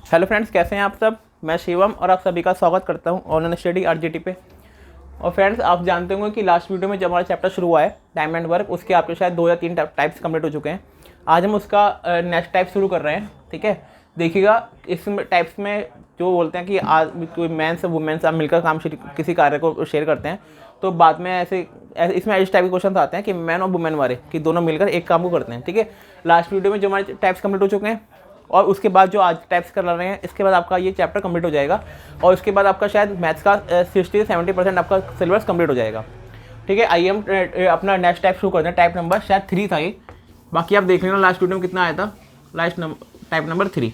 Hello friends, कैसे हैं आप सब। मैं शिवम और आप सभी का स्वागत करता हूं ऑनलाइन स्टडी आरजीटी पे। और फ्रेंड्स, आप जानते होंगे कि लास्ट वीडियो में जब हमारा चैप्टर शुरू हुआ है टाइम एंड वर्क, उसके आपके शायद 2 या 3 टाइप्स कंप्लीट हो चुके हैं। आज हम उसका नेक्स्ट टाइप शुरू कर रहे हैं। ठीक है, देखिएगा इस टाइप्स में जो बोलते हैं कि आज कोई मैंस और वुमेन्स आप मिलकर काम किसी कार्य को शेयर करते हैं, तो बाद में इसमें इस टाइप के क्वेश्चन आते हैं कि मैन और वुमेन वाले कि दोनों मिलकर एक काम को करते हैं। ठीक है, लास्ट वीडियो में जो हमारे टाइप्स कंप्लीट हो चुके हैं और उसके बाद जो आज टाइप्स कर रहे हैं, इसके बाद आपका ये चैप्टर कंप्लीट हो जाएगा और उसके बाद आपका शायद मैथ्स का 60-70% आपका सिलेबस कंप्लीट हो जाएगा। ठीक है, आइए हम अपना नेक्स्ट टाइप शुरू करते हैं। टाइप नंबर शायद 3 था ये, बाकी आप देख लेना लास्ट वीडियो में कितना आया था। Type number 3।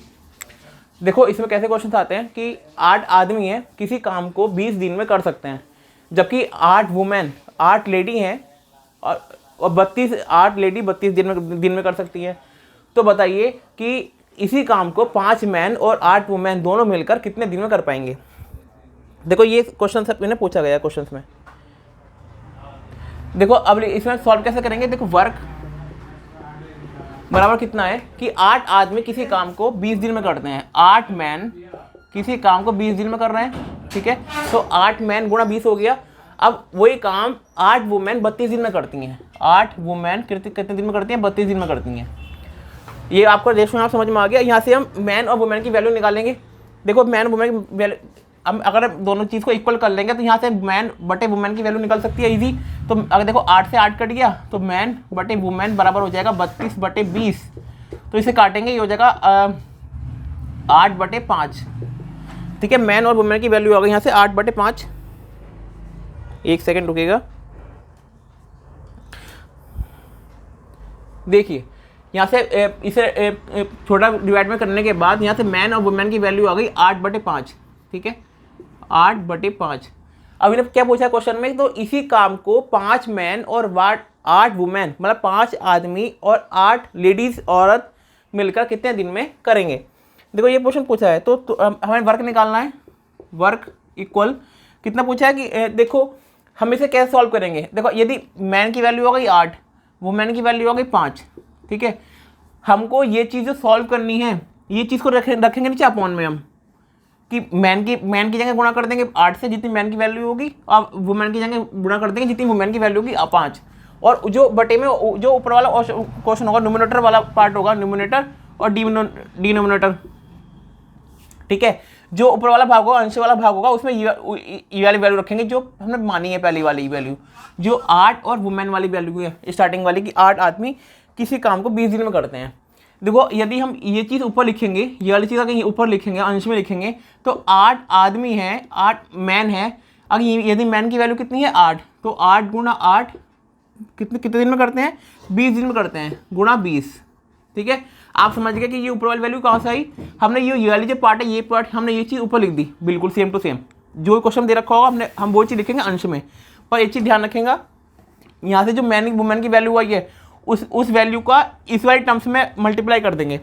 देखो इसमें कैसे क्वेश्चन आते हैं कि 8 आदमी हैं, किसी काम को 20 दिन में कर सकते हैं, जबकि 8 लेडी हैं और 8 लेडी 32 दिन में कर सकती है। तो बताइए कि इसी काम को 5 मैन और 8 वुमेन दोनों मिलकर कितने दिन में कर पाएंगे। देखो ये क्वेश्चन सब इन्हें पूछा गया क्वेश्चन में। देखो अब इसमें सॉल्व कैसे करेंगे। देखो वर्क बराबर कितना है कि 8 आदमी किसी काम को 20 दिन में करते हैं, 8 मैन किसी काम को 20 दिन में कर रहे हैं। ठीक है, तो 8 मैन गुणा 20 हो गया। अब वही काम 8 वुमेन 32 दिन में करती हैं। 8 वुमेन कितने दिन में करती हैं? 32 दिन में करती हैं। ये आपको रेशो आप समझ में आ गया। यहाँ से हम मैन और वुमेन की वैल्यू निकालेंगे। देखो मैन वुमेन की वैल्यू, अब अगर दोनों चीज़ को इक्वल कर लेंगे तो यहाँ से मैन बटे वुमेन की वैल्यू निकल सकती है इजी। तो अगर देखो 8 से 8 कट गया तो मैन बटे वुमेन बराबर हो जाएगा 32 बटे 20। तो इसे काटेंगे, ये हो जाएगा 8 बटे 5। ठीक है, मैन और वुमेन की वैल्यू आ गई यहाँ से 8 बटे 5। एक सेकेंड रुकेगा, देखिए यहाँ से इसे छोटा डिवाइड में करने के बाद यहाँ से मैन और वुमेन की वैल्यू आ गई 8 बटे 5। ठीक है, 8 बटे 5। अब इन्हें क्या पूछा क्वेश्चन में, तो इसी काम को 5 मैन और 8 वुमेन, मतलब 5 आदमी और 8 लेडीज औरत मिलकर कितने दिन में करेंगे। देखो ये क्वेश्चन पूछा है तो हमें वर्क निकालना है। वर्क इक्वल कितना पूछा है कि देखो हम इसे कैसे सॉल्व करेंगे। देखो यदि मैन की वैल्यू हो गई 8, वुमेन की वैल्यू हो गई 5। ठीक है, हमको ये चीज़ जो सॉल्व करनी है, ये चीज़ को रखेंगे नीचे अपॉन में हम कि मैन की जगह गुणा कर देंगे 8 से जितनी मैन की वैल्यू होगी, और वुमेन की जगह गुणा कर देंगे जितनी वुमेन की वैल्यू होगी 5। और जो बटे में जो ऊपर वाला क्वेश्चन होगा, न्यूमरेटर वाला पार्ट होगा, न्यूमरेटर और डिनोमिनेटर। ठीक है, जो ऊपर वाला भाग होगा, अंश वाला भाग होगा, उसमें ये वाली वैल्यू रखेंगे जो हमने मानी है, पहली वाली वैल्यू जो 8 और वुमेन वाली वैल्यू है स्टार्टिंग वाली कि 8 आदमी किसी काम को 20 दिन में करते हैं। देखो यदि हम ये चीज़ ऊपर लिखेंगे, ये वाली चीज़ अगर ऊपर लिखेंगे, अंश में लिखेंगे, तो 8 आदमी हैं, 8 मैन है। अगर यदि मैन की वैल्यू कितनी है 8, तो 8 गुणा 8 कितने दिन में करते हैं? 20 दिन में करते हैं, गुणा 20। ठीक है, आप समझ गए कि ये ऊपर वाली वैल्यू कहाँ से आई। हमने ये वाली जो पार्ट है, ये पार्ट हमने ये चीज़ ऊपर लिख दी, बिल्कुल सेम टू सेम जो क्वेश्चन दे रखा होगा हम वो चीज़ लिखेंगे अंश में। पर एक चीज़ ध्यान रखेगा, यहाँ से जो मैन वुमेन की वैल्यू आई है उस वैल्यू का इस वाली टर्म्स में मल्टीप्लाई कर देंगे।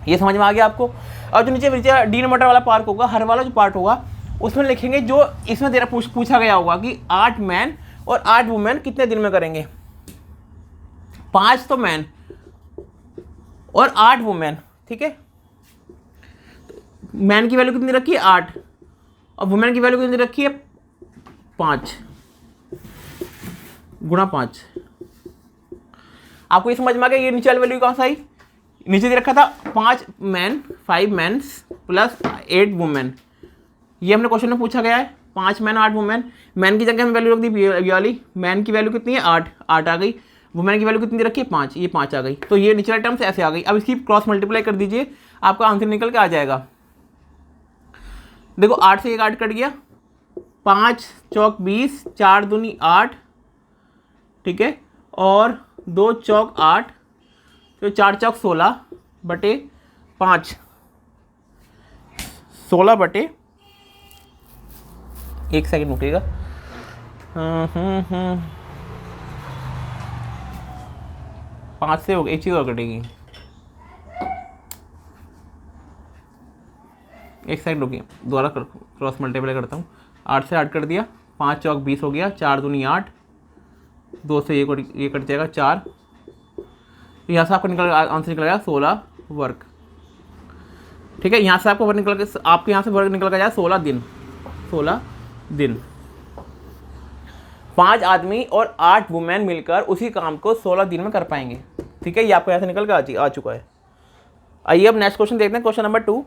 ये समझ में आ गया आपको। और जो नीचे डिनोमिनेटर वाला पार्ट होगा, हर वाला जो पार्ट होगा, उसमें लिखेंगे जो इसमें तेरा पूछा गया होगा कि 8 मैन और 8 वुमेन कितने दिन में करेंगे। 5 तो मैन और 8 वुमेन। ठीक है, मैन की वैल्यू कितनी रखी है 8 और वुमेन की वैल्यू कितनी रखी है 5 गुणा 5। आपको ये समझ में आ गया ये नीचे वाली वैल्यू कहाँ से आई। नीचे दे रखा था 5 मैन्स प्लस 8 वुमेन। ये हमने क्वेश्चन में पूछा गया है 5 मैन 8 वुमेन। मैन की जगह हमने वैल्यू रख दी ये वाली, मैन की वैल्यू कितनी है 8 आ गई। वुमेन की वैल्यू कितनी रखी है 5, ये 5 आ गई। तो ये नीचे वाले टर्म्स ऐसे आ गई। अब इसकी क्रॉस मल्टीप्लाई कर दीजिए, आपका आंसर निकल के आ जाएगा। देखो 8 से 8 कट गया, 5 चौक 20, 4 दूनी 8। ठीक है, और 2 चौक 8, तो 4 चौक 16 बटे 5, 16 बटे, एक सेकेंड रुकेगा, 5 से हो गई, एक चीज़ और कटेगी, एक सेकेंड रुकिए, दोबारा क्रॉस मल्टीप्लाई करता हूँ। 8 से 8 कर दिया, 5 चौक 20 हो गया, 4 दूनी 8, 2 से ये कट जाएगा 4। यहाँ से आपका आंसर निकल गया 16 वर्क। ठीक है, यहाँ से आपको वर्क निकल के, आपके यहाँ से वर्क निकल कर जाए 16 दिन, 16 दिन। 5 आदमी और 8 वुमेन मिलकर उसी काम को 16 दिन में कर पाएंगे। ठीक है, ये आपको यहाँ से निकल कर आ चुका है। आइए अब नेक्स्ट क्वेश्चन देखते हैं, क्वेश्चन नंबर 2।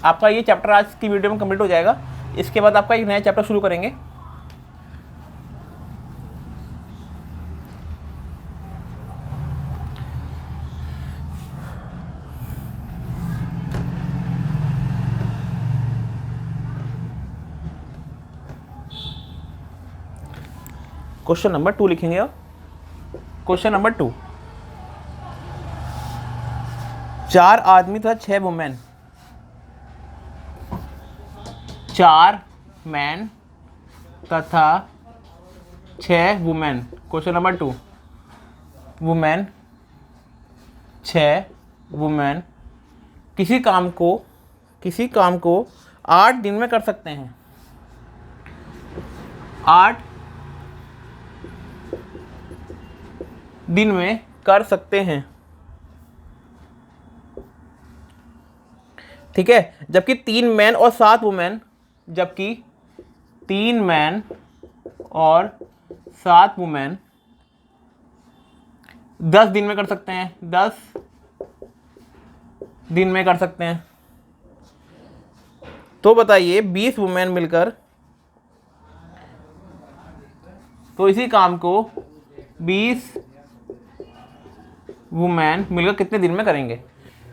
आपका ये चैप्टर आज की वीडियो में कंप्लीट हो जाएगा। इसके बाद आपका एक नया चैप्टर शुरू करेंगे। क्वेश्चन नंबर 2 लिखेंगे आप। क्वेश्चन नंबर 2, 4 आदमी तथा 6 वुमेन, 4 मैन तथा 6 women. Question number 2, women 6 women किसी काम को 8 दिन में कर सकते हैं। 8 दिन में कर सकते हैं। ठीक है, जबकि 3 मैन और 7 वुमेन, जबकि 3 मैन और 7 वुमेन 10 दिन में कर सकते हैं। 10 दिन में कर सकते हैं। तो बताइए 20 वुमेन मिलकर, तो इसी काम को 20 वुमेन मिलकर कितने दिन में करेंगे।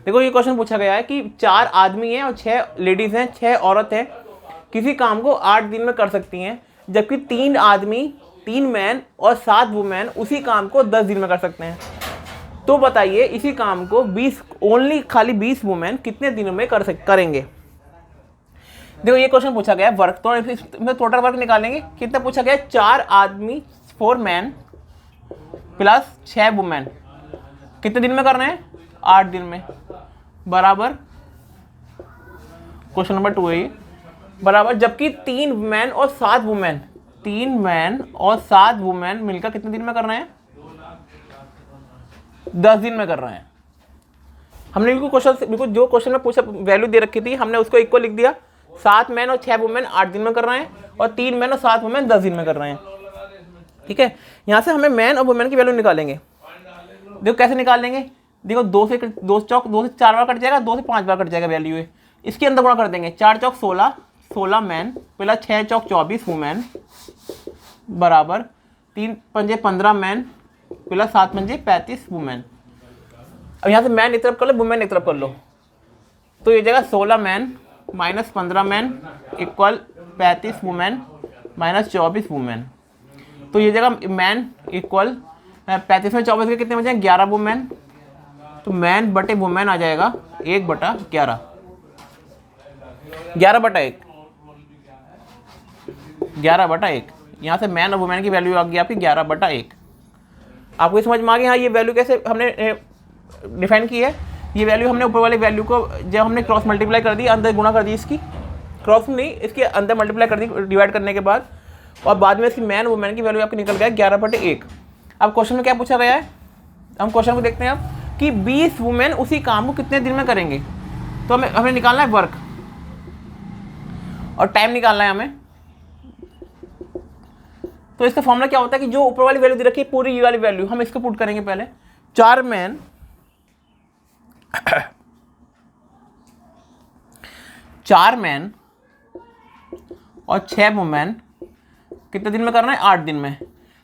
देखो ये क्वेश्चन पूछा गया है कि 4 आदमी हैं और 6 लेडीज़ हैं, 6 औरत हैं, किसी काम को 8 दिन में कर सकती हैं, जबकि 3 आदमी, 3 मैन और 7 वुमेन उसी काम को 10 दिन में कर सकते हैं। तो बताइए इसी काम को 20 खाली 20 वुमेन कितने दिनों में करेंगे। देखो ये क्वेश्चन पूछा गया है वर्क, तो इसमें टोटल वर्क निकालेंगे। कितना पूछा गया है, 4 आदमी 4 मैन प्लस 6 वुमेन कितने दिन में करना है, 8 दिन में, बराबर क्वेश्चन नंबर 2 है ये, बराबर जबकि 3 मैन और 7 वुमेन, 3 मैन और 7 वुमेन मिलकर कितने दिन में करना है, 10 दिन में कर रहे हैं। हमने बिल्कुल जो क्वेश्चन में पूछा वैल्यू दे रखी थी, हमने उसको इक्वल लिख दिया। 7 मैन और 6 वुमेन 8 दिन में कर रहे हैं और 3 मैन और 7 वुमेन 10 दिन में कर रहे हैं। ठीक है, यहाँ से हमें मैन और वुमेन की वैल्यू निकालेंगे। देखो कैसे निकाल लेंगे, देखो 2 से 4 बार कट जाएगा, 2 से 5 बार कट जाएगा वैल्यू है। इसके अंदर गुणा कर देंगे, 4 चौक 16, 16 मैन प्लस 6 चौक 24 वुमेन बराबर 3 पंजे 15 मैन प्लस 7 पंजे 35 वुमेन। अब यहाँ से मैन एक तरफ कर लो, वुमेन एक तरफ कर लो, तो ये जगह 16 man minus 15 man equal 35 women minus 24 women. तो ये जगह मैन इक्वल 35 में 24 के कितने बचे हैं, 11 वुमेन। तो मैन बटे वुमेन आ जाएगा 1/11, 11/1, 11/1। यहाँ से मैन और वुमेन की वैल्यू आ गई आपकी 11/1। आपको ये समझ में आ गया, हाँ ये वैल्यू कैसे हमने डिफाइन की है। ये वैल्यू हमने ऊपर वाली वैल्यू को जब हमने क्रॉस मल्टीप्लाई कर दी, अंदर गुणा कर दी, इसकी क्रॉस नहीं, इसके अंदर मल्टीप्लाई कर दी डिवाइड करने के बाद, और बाद में इसकी मैन वुमेन की वैल्यू आपकी निकल गया 11/1। अब क्वेश्चन में क्या पूछा गया है, हम क्वेश्चन को देखते हैं अब कि 20 वुमेन उसी काम को कितने दिन में करेंगे। तो हमें निकालना है वर्क और टाइम निकालना है हमें। तो इसका फॉर्मूला क्या होता है कि जो ऊपर वाली वैल्यू दे रखी है पूरी ये वाली वैल्यू हम इसको पुट करेंगे पहले। 4 मैन 4 मैन और 6 वुमेन कितने दिन में करना है, 8 दिन में।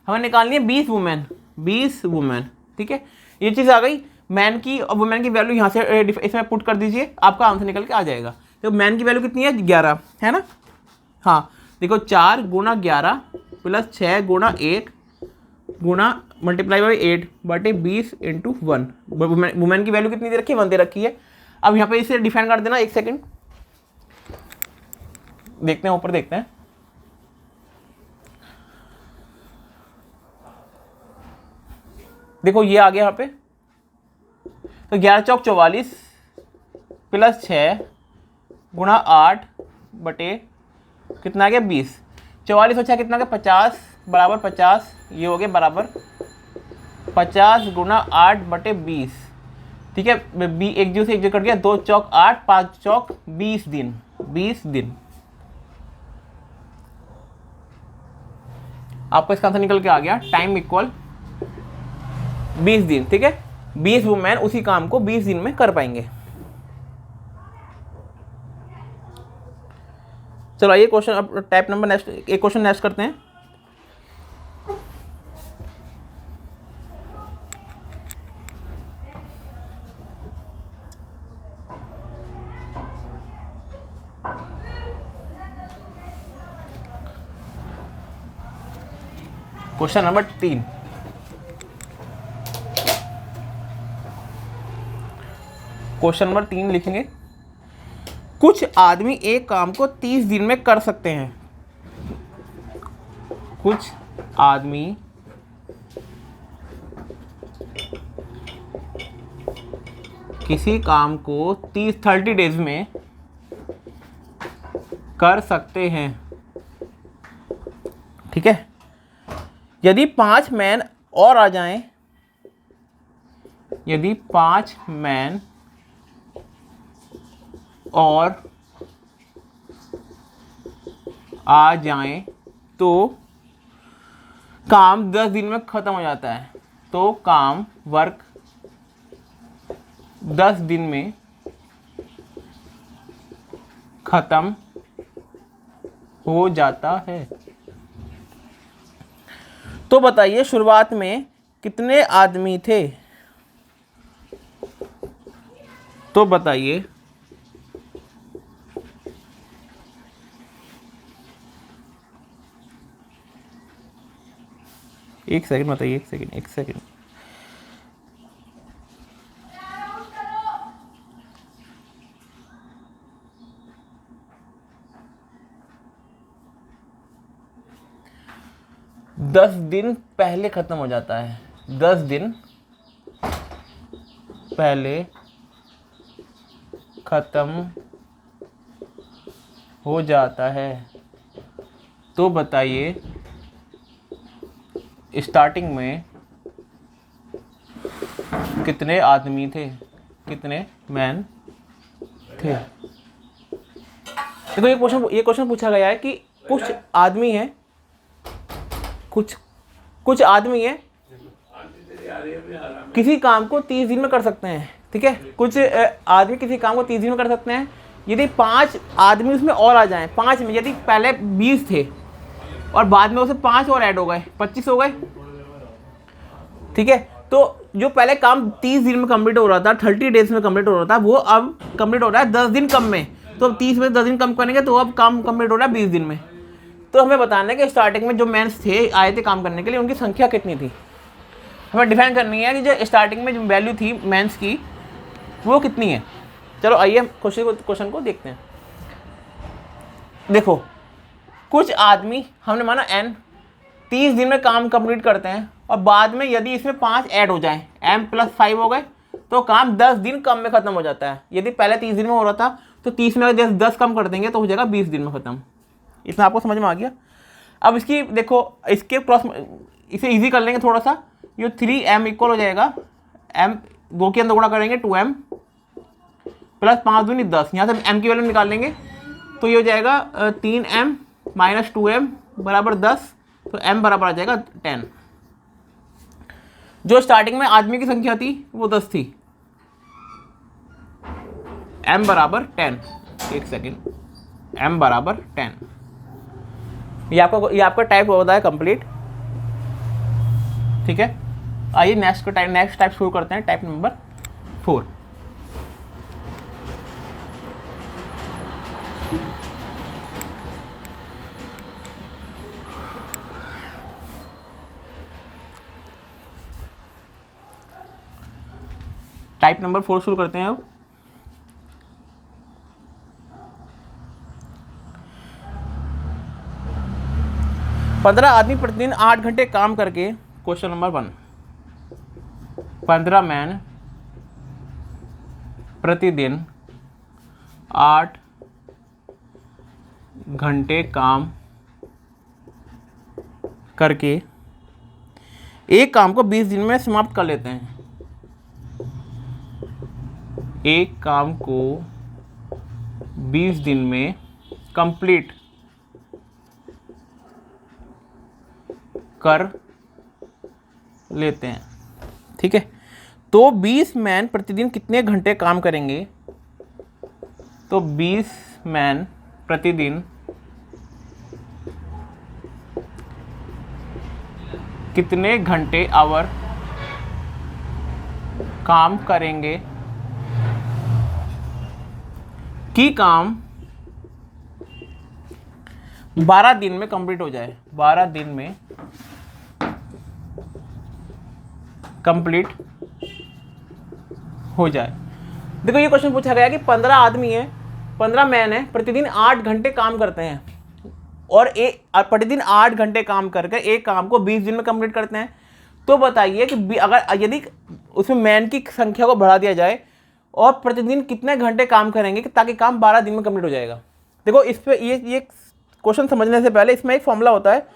हमें निकालनी है 20 वुमेन, 20 वुमेन। ठीक है, ये चीज़ आ गई। मैन की और वुमेन की वैल्यू यहाँ से इसमें पुट कर दीजिए, आपका आंसर निकल के आ जाएगा। तो मैन की वैल्यू कितनी है, 11 है ना। हाँ देखो 4 गुणा 11 प्लस 6 गुणा 1 गुणा मल्टीप्लाई बाई 8 बटे 20 इंटू 1। वुमेन की वैल्यू कितनी दे रखी है, 1 दे रखी है। अब यहाँ पे इसे डिफाइन कर देना, 1 सेकेंड देखते हैं, ऊपर देखते हैं। देखो ये आ गया यहाँ पे, तो 11 चौक 44 प्लस 6 गुणा 8 बटे कितना आ गया 20। 44 और 6 कितना आ गया 50 बराबर 50, ये हो गया बराबर 50 गुना 8/20, ठीक है। एक जीरो से एक जीरो कट गया, 2 चौक 8, 5 चौक 20 दिन, 20 दिन। आपको इसका आंसर निकल के आ गया, टाइम इक्वल 20 दिन, ठीक है। 20 वुमेन उसी काम को 20 दिन में कर पाएंगे। चलो ये क्वेश्चन अब टाइप नंबर नेक्स्ट, एक क्वेश्चन नेक्स्ट करते हैं। क्वेश्चन नंबर 3, क्वेश्चन नंबर 3 लिखेंगे, कुछ आदमी एक काम को 30 दिन में कर सकते हैं। कुछ आदमी किसी काम को 30 डेज में कर सकते हैं, ठीक है। यदि 5 मैन और आ जाएं, यदि 5 मैन और आ जाएं तो काम 10 दिन में खत्म हो जाता है। तो काम वर्क 10 दिन में खत्म हो जाता है। तो बताइए शुरुआत में कितने आदमी थे? तो बताइए एक सेकंड बताइए, एक सेकंड। दस दिन पहले खत्म हो जाता है, 10 दिन पहले खत्म हो जाता है। तो बताइए स्टार्टिंग में कितने आदमी थे, कितने मैन थे? देखो ये क्वेश्चन पूछा गया है कि कुछ आदमी है, कुछ आदमी है किसी काम को 30 दिन में कर सकते हैं, ठीक है। कुछ आदमी किसी काम को 30 दिन में कर सकते हैं। यदि 5 आदमी उसमें और आ जाएं, 5 में यदि पहले 20 थे और बाद में उसे 5 और ऐड हो गए, 25 हो गए, ठीक है। तो जो पहले काम 30 दिन में कंप्लीट हो रहा था, 30 डेज में कंप्लीट हो रहा था, वो अब कंप्लीट हो रहा है 10 दिन कम में। तो अब 30 में 10 दिन कम करेंगे तो अब काम कंप्लीट हो रहा है 20 दिन में। तो हमें बताना है कि स्टार्टिंग में जो मेंस थे, आए थे काम करने के लिए, उनकी संख्या कितनी थी। हमें डिफाइन करनी है कि जो स्टार्टिंग में जो वैल्यू थी मेंस की वो कितनी है। चलो आइए क्वेश्चन को देखते हैं। देखो कुछ आदमी हमने माना n 30 दिन में काम कंप्लीट करते हैं और बाद में यदि इसमें 5 ऐड हो जाएं, m+5 हो गए, तो काम 10 दिन कम में खत्म हो जाता है। यदि पहले 30 दिन में हो रहा था तो 30 में अगर 10 कम कर देंगे तो हो जाएगा 20 दिन में खत्म। इसमें आपको समझ में आ गया। अब इसकी देखो, इसके क्रॉस इसे इजी कर लेंगे थोड़ा सा। ये 3m इक्वल हो जाएगा m, 2 के अंदर गुणा करेंगे 2m प्लस 5 दूनी 10। यहाँ से m की वैल्यू निकाल लेंगे तो ये हो जाएगा 3m माइनस 2m बराबर 10। तो m बराबर आ जाएगा 10। जो स्टार्टिंग में आदमी की संख्या थी वो 10 थी, m बराबर 10। एक सेकेंड, m बराबर 10। ये आपका टाइप होता है कंप्लीट, ठीक है। आइए नेक्स्ट टाइप शुरू करते हैं, टाइप नंबर 4। टाइप नंबर 4 शुरू करते हैं अब। पंद्रह आदमी प्रतिदिन 8 घंटे काम करके, क्वेश्चन नंबर 1, 15 मैन प्रतिदिन 8 घंटे काम करके एक काम को 20 दिन में समाप्त कर लेते हैं। एक काम को 20 दिन में कंप्लीट कर लेते हैं, ठीक है। तो 20 मैन प्रतिदिन कितने घंटे काम करेंगे? तो 20 मैन प्रतिदिन कितने घंटे आवर काम करेंगे कि काम 12 दिन में कंप्लीट हो जाए, 12 दिन में कंप्लीट हो जाए। देखो ये क्वेश्चन पूछा गया कि 15 आदमी है, 15 मैन है, प्रतिदिन 8 घंटे काम करते हैं और प्रतिदिन 8 घंटे काम करके एक काम को 20 दिन में कंप्लीट करते हैं। तो बताइए कि अगर यदि उसमें मैन की संख्या को बढ़ा दिया जाए और प्रतिदिन कितने घंटे काम करेंगे ताकि काम 12 दिन में कंप्लीट हो जाएगा। देखो इस पे ये क्वेश्चन समझने से पहले इसमें एक फॉर्मूला होता है,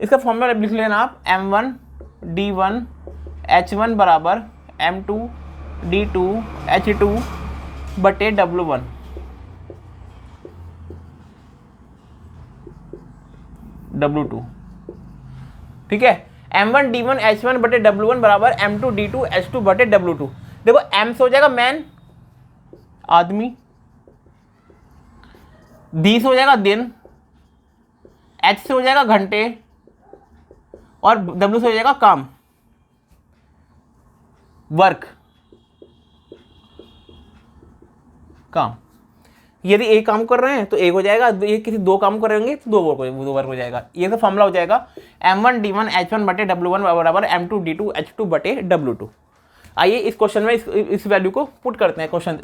इसका फॉर्मूला लिख लेना आप, M1 D1 H1 बराबर M2 D2 H2 बटे W1। W2, ठीक है। M1 D1 H1 बटे W1 बराबर M2 D2 H2 बटे W2। देखो M से हो जाएगा मैन, आदमी, D से हो जाएगा दिन, H से हो जाएगा घंटे और W से हो जाएगा काम, वर्क, काम। यदि एक काम कर रहे हैं तो एक हो जाएगा, ये किसी दो काम करेंगे तो दो वर्क हो जाएगा। ये तो फॉर्मूला हो जाएगा M1 D1 H1 बटे W1 बराबर M2 D2 H2 बटे W2। आइए इस क्वेश्चन में इस वैल्यू को पुट करते हैं। क्वेश्चन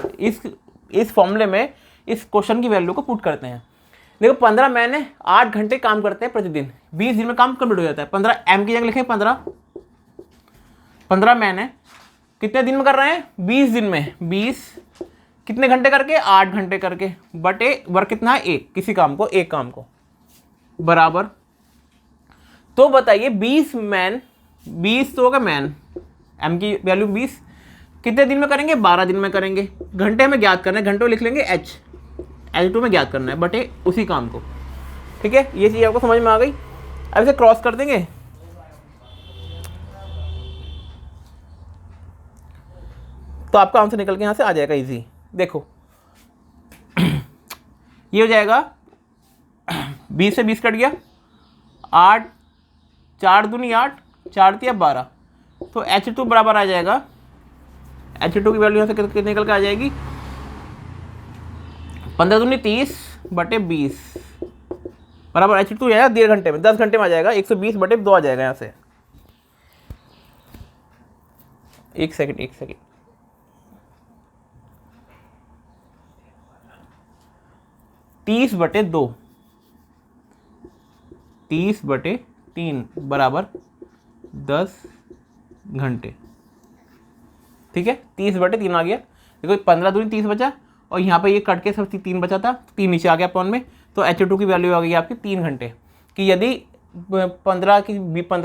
इस फॉर्मूले में इस क्वेश्चन की वैल्यू को पुट करते हैं। देखो 15 मैन है, 8 घंटे काम करते हैं प्रतिदिन, 20 दिन में काम कंप्लीट हो जाता है। 15 M की जगह लिखें 15 मैन है, कितने दिन में कर रहे हैं? 20 दिन में। 20 कितने घंटे करके? 8 घंटे करके, बटे वर्क कितना है? एक, किसी काम को, एक काम को, बराबर। तो बताइए 20 मैन, 20 तो होगा मैन, M की वैल्यू 20, कितने दिन में करेंगे? 12 दिन में करेंगे। घंटे में ज्ञात करना है, घंटों लिख लेंगे H2 में ज्ञात करना है, बटे उसी काम को, ठीक है। ये चीज़ आपको समझ में आ गई। अब इसे क्रॉस कर देंगे, तो आपका आंसर निकल के यहाँ से आ जाएगा इजी। देखो ये हो जाएगा 20 से 20 कट गया, 8, 4 दूनी 8, 4 तिया 12, तो H2 बराबर आ जाएगा, H2 की वैल्यू यहाँ से कितने निकल के आ जाएगी? 15 दूनी 30 बटे 20 बराबर H2 जाएगा 1.5 घंटे में, 10 घंटे में आ जाएगा, 120 बटे 2 आ जाएगा यहाँ से। एक सेकेंड, 30 बटे 2, 30 बटे 3 बराबर 10 घंटे, ठीक है। 30 बटे 3 आ गया। देखो 15 दूनी 30 बचा और यहाँ पे ये कट के सब 3 बचा था, 3 नीचे आ गया पॉन में, तो H2 की वैल्यू आ गई आपकी 3 घंटे। कि यदि 15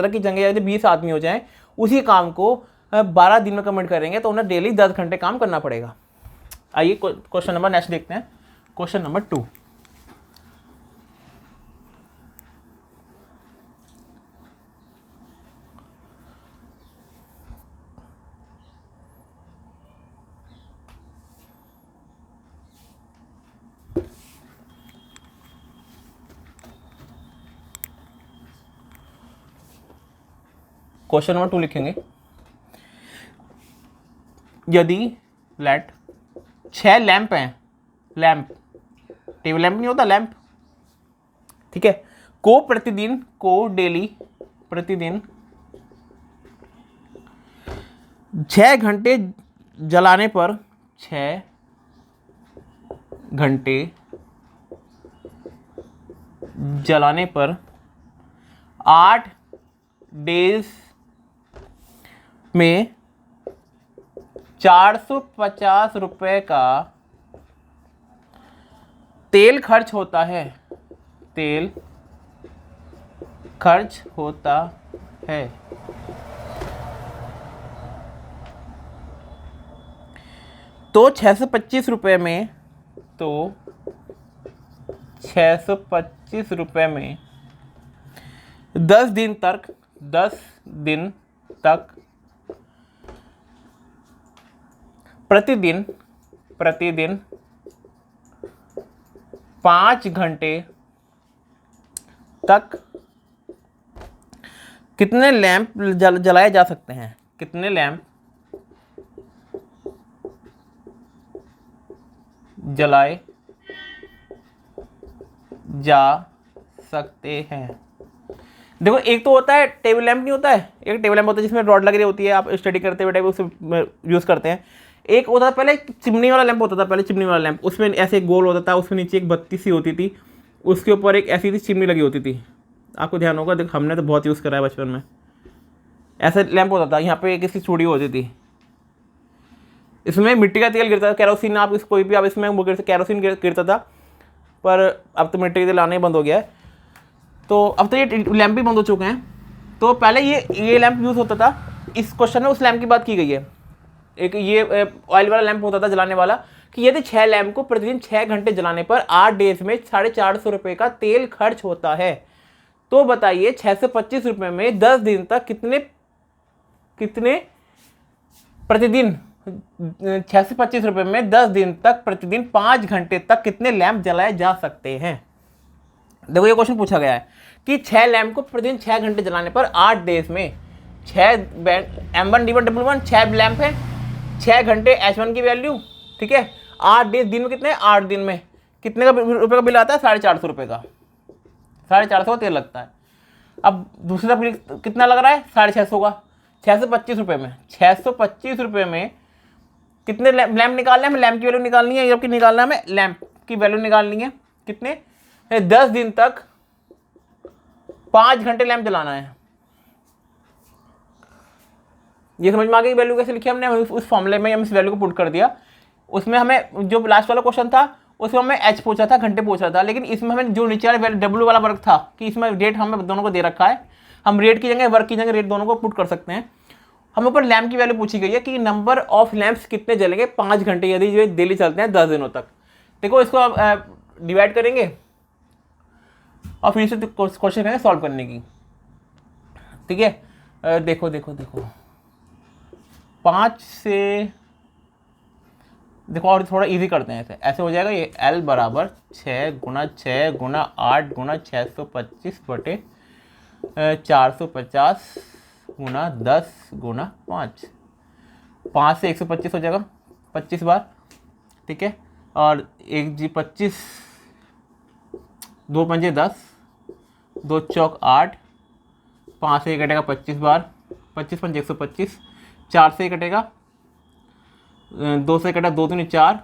की जगह यदि 20 आदमी हो जाए, उसी काम को 12 दिन में कंप्लीट करेंगे तो उन्हें डेली 10 घंटे काम करना पड़ेगा। आइए क्वेश्चन नंबर नेक्स्ट देखते हैं, क्वेश्चन नंबर 2। क्वेश्चन नंबर 2 लिखेंगे, यदि लेट 6 लैंप हैं, लैंप टेबल लैंप नहीं होता, लैंप, ठीक है, को डेली प्रतिदिन 6 घंटे जलाने पर 6 घंटे जलाने पर 8 डेज में 450 रुपए का तेल खर्च होता है, तेल खर्च होता है। तो 625 रुपये में, तो 625 रुपये में 10 दिन तक, 10 दिन तक प्रतिदिन 5 घंटे तक कितने लैंप जलाए जा सकते हैं? कितने लैंप जलाए जा सकते हैं? देखो, एक तो होता है टेबल लैंप, नहीं होता है, एक टेबल लैंप होता है जिसमें रॉड लगी होती है, आप स्टडी करते हुए टाइम उसे यूज़ करते हैं। एक होता था पहले, एक चिमनी वाला लैंप होता था, पहले चिमनी वाला लैंप, उसमें ऐसे गोल होता था, उसमें नीचे एक बत्ती सी होती थी, उसके ऊपर एक ऐसी थी चिमनी लगी होती थी। आपको ध्यान होगा, देखो हमने तो बहुत यूज़ करा है बचपन में। ऐसा लैंप होता था, यहाँ पे एक इसकी चूड़ी होती थी, इसमें मिट्टी का तेल गिरता था, केरोसिन, आप इस कोई भी आप इसमें केरोसिन गिरता था, पर अब तो मिट्टी का तेल आना ही बंद हो गया है। तो अब तो ये लैंप भी बंद हो चुके हैं। तो पहले ये लैंप यूज़ होता था। इस क्वेश्चन में उस लैंप की बात की गई है। एक ये ऑयल वाला लैंप होता था जलाने वाला, कि यदि 6 लैंप को प्रतिदिन 6 घंटे जलाने पर 8 डेज में 450 रुपये का तेल खर्च होता है, तो बताइए 625 रुपये में 10 दिन तक कितने प्रतिदिन 625 रुपये में 10 दिन तक प्रतिदिन 5 घंटे तक कितने लैंप जलाए जा सकते हैं? देखो, ये क्वेश्चन पूछा गया है कि 6 लैंप को प्रतिदिन 6 घंटे जलाने पर 8 डेज में 6 M1 D1 W1 6 लैंप है, 6 घंटे H1 की वैल्यू, ठीक है। 8 डेज, दिन में कितने, 8 दिन में कितने का रुपये का बिल आता है? 450 रुपये का, 450 का तेल लगता है। अब दूसरा बिल कितना लग रहा है? 650 का। 625 रुपये में, 625 रुपये में कितने लैंप निकालने हैं? हमें लैंप की वैल्यू निकालनी है, जबकि निकालना है हमें लैंप की वैल्यू निकालनी है। कितने? 10 दिन तक 5 घंटे लैंप जलाना है। ये समझ में आ गई वैल्यू कैसे लिखी हमने? उस फॉर्मूले में हम इस वैल्यू को पुट कर दिया। उसमें हमें जो लास्ट वाला क्वेश्चन था उसमें हमें एच पूछा था, घंटे पूछा था, लेकिन इसमें हमें जो नीचे वाला डब्ल्यू वाला वर्क था कि इसमें रेट हमें दोनों को दे रखा है, हम रेट की जगह वर्क की जगह रेट दोनों को पुट कर सकते हैं। हमें ऊपर लैंप की वैल्यू पूछी गई है कि नंबर ऑफ लैंप्स कितने जलेंगे 5 घंटे यदि जो डेली चलते हैं 10 दिनों तक। देखो, इसको आप डिवाइड करेंगे और फिर से क्वेश्चन करेंगे सॉल्व करने की, ठीक है। देखो देखो देखो 5 से देखो, और थोड़ा इजी करते हैं, ऐसे हो जाएगा ये L बराबर 6 गुना 6 गुना 8 गुना 625 बटे 450 गुना 10 गुना 5, 5 से 125 हो जाएगा 25 बार, ठीक है। और 1 जी 25, 2 पंजे 10, 2 चौक 8, 5 से कटेगा 25 बार, 25 पंजे 125, 4 से कटेगा, 2 से कटा 2 दूनी 4,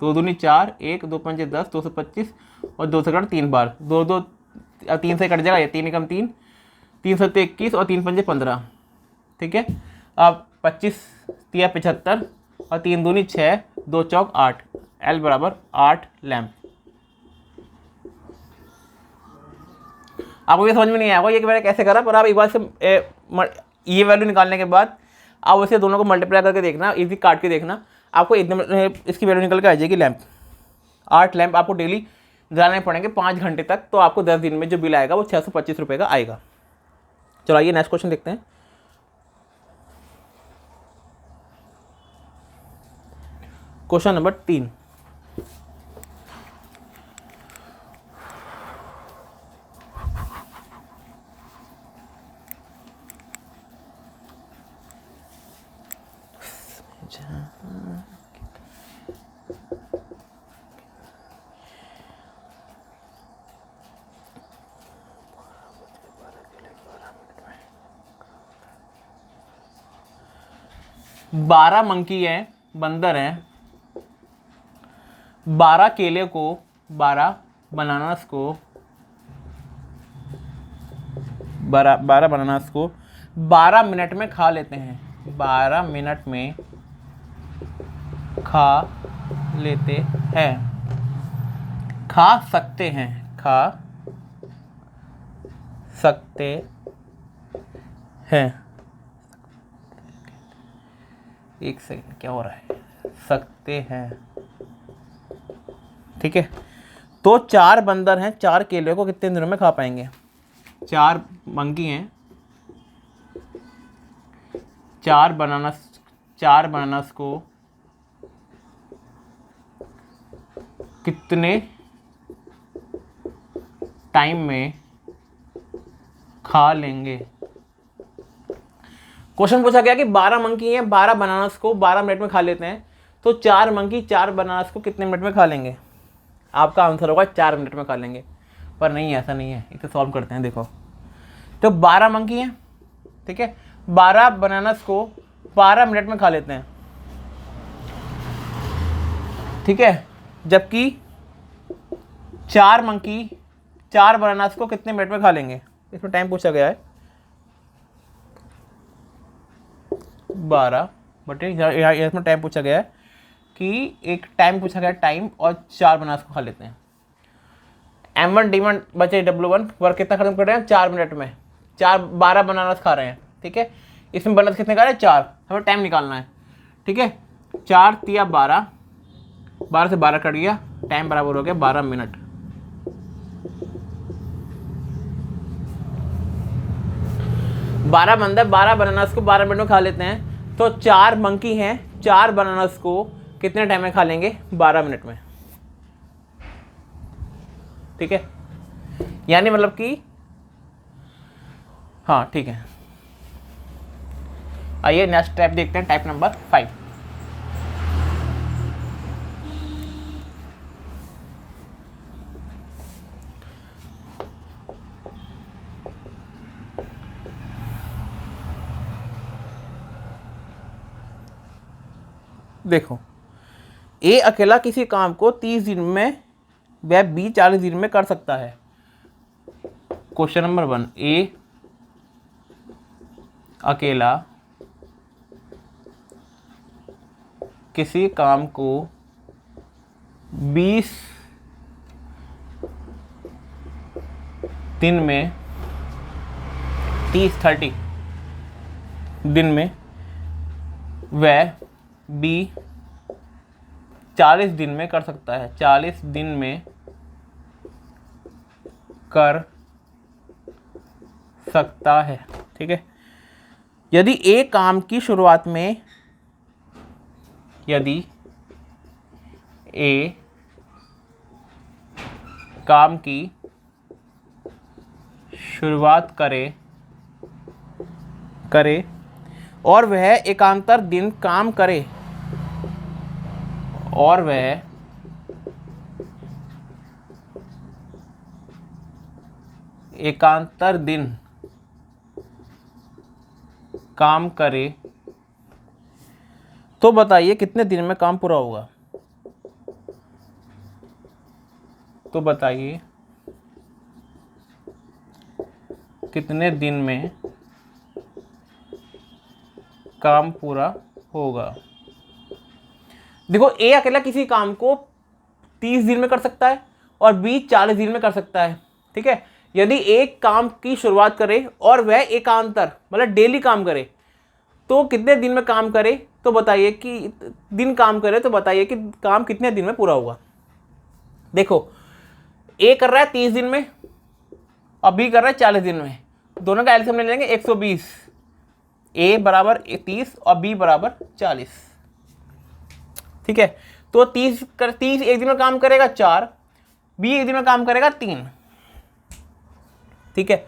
2 दूनी 4, 1 2 पंजे 10, 225 और 2 से कटा 3 बार, 2 2 3 से कट जाएगा, ये 3 एकम 3, 3 सत्ते 21 और 3 पंजे 15, ठीक है। अब 25 3 75 और 3 दूनी 6, 2 चौक 8, L बराबर 8 लैंप। आपको ये समझ में नहीं आया ये कि मैंने कैसे करा, पर आप एक बार से ये वैल्यू निकालने के बाद आप उसे दोनों को मल्टीप्लाई करके देखना, इजी काट के देखना, आपको एकदम इसकी वैल्यू निकल के आ जाएगी लैंप। 8 लैंप आपको डेली जलाने पड़ेंगे 5 घंटे तक, तो आपको 10 दिन में जो बिल आएगा वो 625 रुपये का आएगा। चलो आइए नेक्स्ट क्वेश्चन देखते हैं। Question number 3। बारह मंकी हैं, बंदर हैं, 12 केले को, 12 बनानास को, 12 बनानास को 12 मिनट में खा लेते हैं, 12 मिनट में खा लेते हैं, खा सकते हैं, खा सकते हैं। एक सेकंड, क्या हो रहा है? सकते हैं। ठीक है, तो 4 बंदर हैं, 4 केले को कितने दिनों में खा पाएंगे? 4 मंकी हैं, 4 बनानास को कितने टाइम में खा लेंगे? क्वेश्चन पूछा गया कि 12 मंकी हैं, 12 बनानास को 12 मिनट में खा लेते हैं, तो 4 मंकी 4 बनानास को कितने मिनट में खा लेंगे? आपका आंसर होगा 4 मिनट में खा लेंगे, पर नहीं, ऐसा नहीं है। इसे सॉल्व करते हैं। देखो, तो 12 मंकी हैं, ठीक है, 12 बनानास को 12 मिनट में खा लेते हैं, ठीक है, जबकि 4 मंकी 4 बनानास को कितने मिनट में खा लेंगे? इसमें टाइम पूछा गया है 12 बटे, इसमें टाइम पूछा गया है कि एक टाइम पूछा गया है, टाइम, और 4 बनानास को खा लेते हैं। M1 D1 बचे W1, वर्क कितना खत्म कर रहे हैं? 4 मिनट में। 12 बनानास खा रहे हैं, ठीक है, इसमें बनानास कितने खा रहे हैं? 4। हमें टाइम निकालना है, ठीक है, 4 तिया 12, 12 से 12 कट गया, टाइम बराबर हो गया 12 मिनट। बारह बंदर 12 बनानास को 12 मिनट में खा लेते हैं, तो 4 मंकी हैं, 4 बनानास को कितने टाइम में खा लेंगे? 12 मिनट में। ठीक है, यानी मतलब कि हाँ, ठीक है। आइए नेक्स्ट टाइप देखते हैं, टाइप नंबर 5। देखो, ए अकेला किसी काम को 30 दिन में वह बी 40 दिन में कर सकता है। क्वेश्चन नंबर 1, ए अकेला किसी काम को 20 दिन में 30 दिन में, वह बी 40 दिन में कर सकता है, 40 दिन में कर सकता है। ठीक है, यदि ए काम की शुरुआत में, यदि ए काम की शुरुआत करे और वह एकांतर दिन काम करे, और वह एकांतर दिन काम करे, तो बताइए कितने दिन में काम पूरा होगा? तो बताइए कितने दिन में काम पूरा होगा? देखो, ए अकेला किसी काम को 30 दिन में कर सकता है और बी 40 दिन में कर सकता है। ठीक है, यदि एक काम की शुरुआत करे और वह एकांतर मतलब डेली काम करे, तो कितने दिन में काम करे? तो बताइए कि दिन काम करे, तो बताइए कि काम कितने दिन में पूरा होगा? देखो, ए कर रहा है 30 दिन में और बी कर रहा है 40 दिन में, दोनों का एलसीएम ले लेंगे 120, ए बराबर 30 और बी बराबर 40। ठीक है, तो 30 एक दिन में काम करेगा 4, बी एक दिन में काम करेगा 3। ठीक है,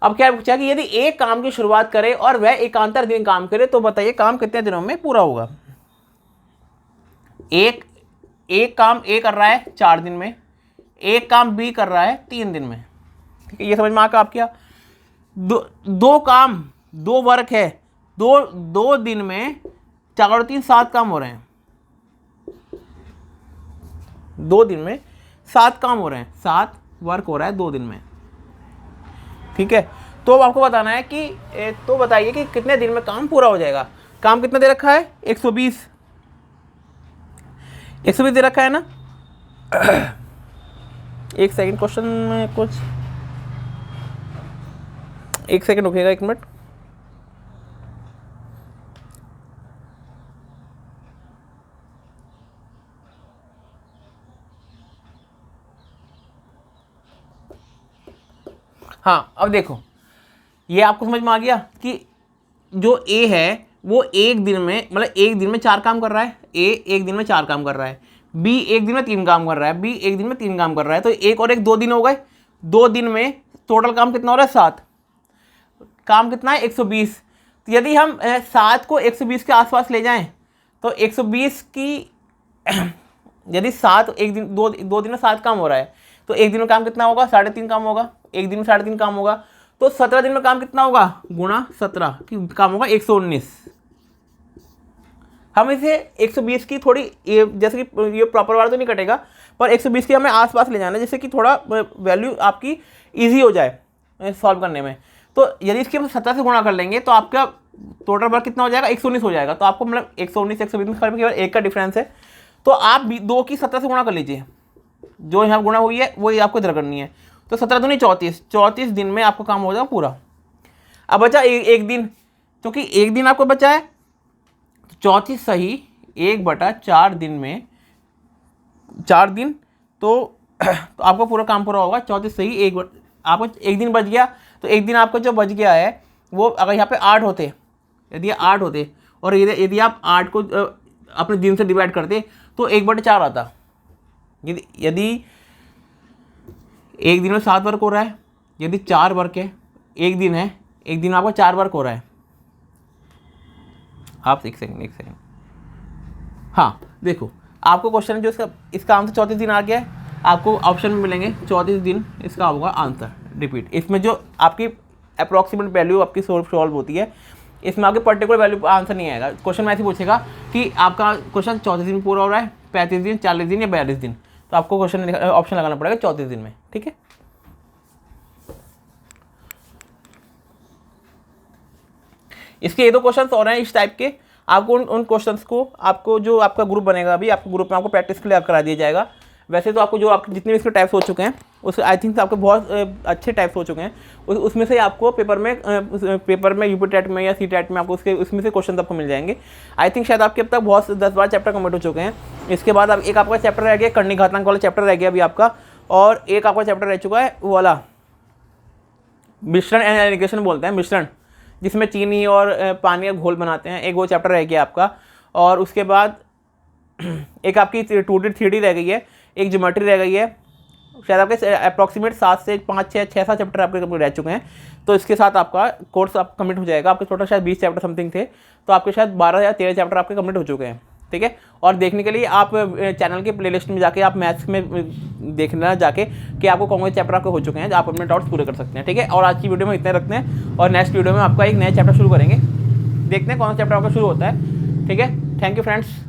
अब क्या पूछा कि यदि एक काम की शुरुआत करे और वह एकांतर दिन काम करे, तो बताइए काम कितने दिनों में पूरा होगा? एक काम ए कर रहा है 4 दिन में, एक काम बी कर रहा है 3 दिन में। ठीक है, ये समझ में आकर आप क्या, दो वर्क है, दो दिन में 4 और 3 7 काम हो रहे हैं, 2 दिन में 7 काम हो रहे हैं, 7 वर्क हो रहा है 2 दिन में। ठीक है, तो अब आपको बताना है कि तो बताइए कि कितने दिन में काम पूरा हो जाएगा? काम कितना दे रखा है? 120 दे रखा है ना। एक सेकंड, क्वेश्चन में कुछ, एक सेकंड रुकिएगा, 1 मिनट। हाँ अब देखो, ये आपको समझ में आ गया कि जो ए है वो एक दिन में, मतलब एक दिन में 4 काम कर रहा है, ए एक दिन में 4 काम कर रहा है, बी एक दिन में 3 काम कर रहा है, बी एक दिन में 3 काम कर रहा है, तो एक और एक 2 दिन हो गए, 2 दिन में टोटल काम कितना हो रहा है 7, काम कितना है 120। तो यदि हम 7 को 120 के आसपास ले जाएं तो 120 की यदि 7 एक दिन 2 दिन में 7 काम हो रहा है तो एक दिन में काम कितना होगा 3.5 काम होगा, एक दिन में 3.5 काम होगा, तो 17 दिन में काम कितना होगा गुणा 17 की काम होगा 119। हम इसे 120 की थोड़ी जैसे कि ये प्रॉपर वाला तो नहीं कटेगा, पर 120 के हमें आसपास ले जाना है जिससे कि थोड़ा वैल्यू आपकी इजी हो जाए सॉल्व करने में। तो यदि इसके हम 17 से गुणा कर लेंगे तो आपका टोटल वर्क कितना हो जाएगा 119 हो जाएगा। तो आपको मतलब 119 120 में केवल एक का डिफरेंस है, तो आप 2 की 17 से गुणा कर लीजिए, जो यहाँ गुणा हुई है वही आपको इधर करनी है। तो 17 दूनी 34 दिन में आपको काम हो जाएगा पूरा। अब बचा एक दिन, क्योंकि एक दिन आपको बचा है 34 सही 1/4 दिन में 4 दिन, तो आपको पूरा काम पूरा होगा 34 सही आपको एक दिन बच गया। तो एक दिन आपका जो बच गया है वो अगर यहाँ पे 8 होते, यदि 8 होते और यदि आप 8 को अपने दिन से डिवाइड करते तो 1/4 आता। यदि एक दिन में 7 वर्क हो रहा है, यदि 4 वर्क है, एक दिन है, एक दिन आपका 4 वर्क हो रहा है। आप एक सेकंड हाँ देखो, आपको क्वेश्चन जो इसका आंसर 34 दिन आ गया है, आपको ऑप्शन में मिलेंगे 34 दिन इसका होगा आंसर। रिपीट, इसमें जो आपकी अप्रॉक्सीमेट वैल्यू आपकी सॉल्व होती है, इसमें आपके पर्टिकुलर वैल्यू आंसर नहीं आएगा। क्वेश्चन में ऐसे पूछेगा कि आपका क्वेश्चन 34 दिन पूरा हो रहा है, 35 दिन, 40 दिन या 42 दिन, तो आपको क्वेश्चन ऑप्शन लगाना पड़ेगा 34 दिन में। ठीक है, इसके ये 2 क्वेश्चन और हैं इस टाइप के। आपको उन क्वेश्चंस को, आपको जो आपका ग्रुप बनेगा अभी, आपको ग्रुप में आपको प्रैक्टिस के लिए करा दिया जाएगा। वैसे तो आपको जो आपके जितने भी इसके टाइप्स हो चुके हैं उस आई थिंक आपके बहुत अच्छे टाइप्स हो चुके हैं, उसमें से आपको पेपर में यूपी टेट में या सी टेट में आपको उसमें से क्वेश्चन आपको मिल जाएंगे। आई थिंक शायद आपके अब तक बहुत 10-12 चैप्टर कम्प्लीट हो चुके हैं। इसके बाद अब एक आपका चैप्टर रह गया, करनी घातांक वाला चैप्टर रह गया अभी आपका, और एक आपका चैप्टर रह चुका है वो वाला मिश्रण एंड एलिगेशन बोलते हैं, मिश्रण जिसमें चीनी और पानी का घोल बनाते हैं, एक वो चैप्टर रह गया आपका। और उसके बाद एक आपकी 2D 3D रह गई है, एक ज्योमेट्री रह गई है। शायद आपके अप्रॉक्सीमेट 7 से 5 6 7 चैप्टर आपके कंप्लीट रह चुके हैं। तो इसके साथ आपका कोर्स आप कंप्लीट हो जाएगा। आपके टोटल शायद 20 चैप्टर समथिंग थे, तो आपके शायद 12 या 13 चैप्टर आपके कंप्लीट हो चुके हैं। ठीक है, और देखने के लिए आप चैनल के प्लेलिस्ट में जाके आप मैथ्स में देखना जाके कि आपको कौन से चैप्टर आपके हो चुके हैं, आप अपने डाउट्स पूरे कर सकते हैं। ठीक है, और आज की वीडियो में इतने रखते हैं और नेक्स्ट वीडियो में आपका एक नया चैप्टर शुरू करेंगे, देखते हैं कौन सा चैप्टर आपका शुरू होता है। ठीक है, थैंक यू फ्रेंड्स।